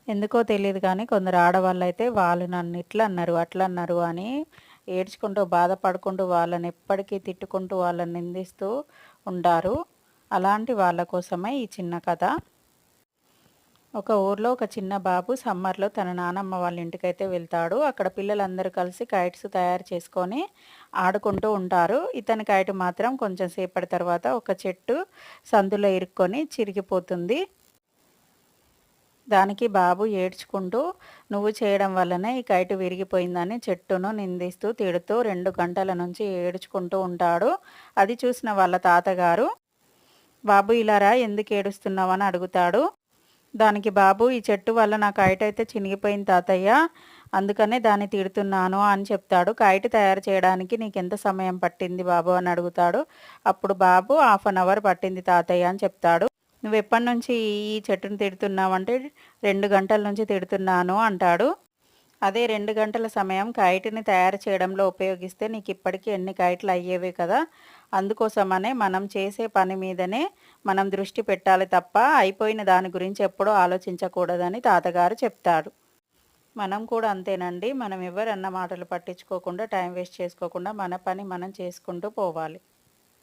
ఎందుకో తెలీదు కానీ కొందరు ఆడవాళ్ళైతే వాళ్ళు నన్ను ఇట్లా అన్నారు, అట్లా అన్నారు అని ఏడ్చుకుంటూ, బాధపడుకుంటూ వాళ్ళని ఎప్పటికీ తిట్టుకుంటూ, వాళ్ళని నిందిస్తూ ఉంటారు. అలాంటి వాళ్ళ కోసమే ఈ చిన్న కథ. ఒక ఊర్లో ఒక చిన్న బాబు సమ్మర్‌లో తన నానమ్మ వాళ్ళ ఇంటికైతే వెళ్తాడు. అక్కడ పిల్లలందరూ కలిసి కైట్స్ తయారు చేసుకొని ఆడుకుంటూ ఉంటారు. ఇతని కైట్ మాత్రం కొంచెం సేపటి తర్వాత ఒక చెట్టు సందులో ఇరుక్కొని చిరిగిపోతుంది. దానికి బాబు ఏడ్చుకుంటూ, "నువ్వు చేయడం వల్లనే ఈ కైట్ విరిగిపోయిందని" చెట్టును నిందిస్తూ, తిడుతూ 2 గంటల నుంచి ఏడ్చుకుంటూ ఉంటాడు. అది చూసిన వాళ్ళ తాతగారు, "బాబు ఇలా రా, ఎందుకు ఏడుస్తున్నావు?" అని అడుగుతాడు. దానికి బాబు, "ఈ చెట్టు వల్ల నా కైట్ అయితే చినిగిపోయింది తాతయ్య. అందుకనే దాన్ని తిడుతున్నాను" అని చెప్తాడు. "కైట్ తయారు చేయడానికి నీకెంత సమయం పట్టింది బాబు?" అని అడుగుతాడు. అప్పుడు బాబు, "హాఫ్ అన్ అవర్ పట్టింది తాతయ్య" అని చెప్తాడు. "నువ్వెప్పటినుంచి ఈ చెట్టుని తిడుతున్నావంటే" 2 గంటల నుంచి తిడుతున్నాను అంటాడు. "అదే 2 గంటల సమయం కైట్‌ని తయారు చేయడంలో ఉపయోగిస్తే నీకిప్పటికి ఎన్ని కైట్లు అయ్యేవి కదా! అందుకోసమనే మనం చేసే పని మీదనే మనం దృష్టి పెట్టాలి తప్ప అయిపోయిన దాని గురించి ఎప్పుడూ ఆలోచించకూడదని" తాతగారు చెప్తారు. మనం కూడా అంతేనండి. మనం ఎవరన్న మాటలు పట్టించుకోకుండా, టైం వేస్ట్ చేసుకోకుండా మన పని మనం చేసుకుంటూ పోవాలి.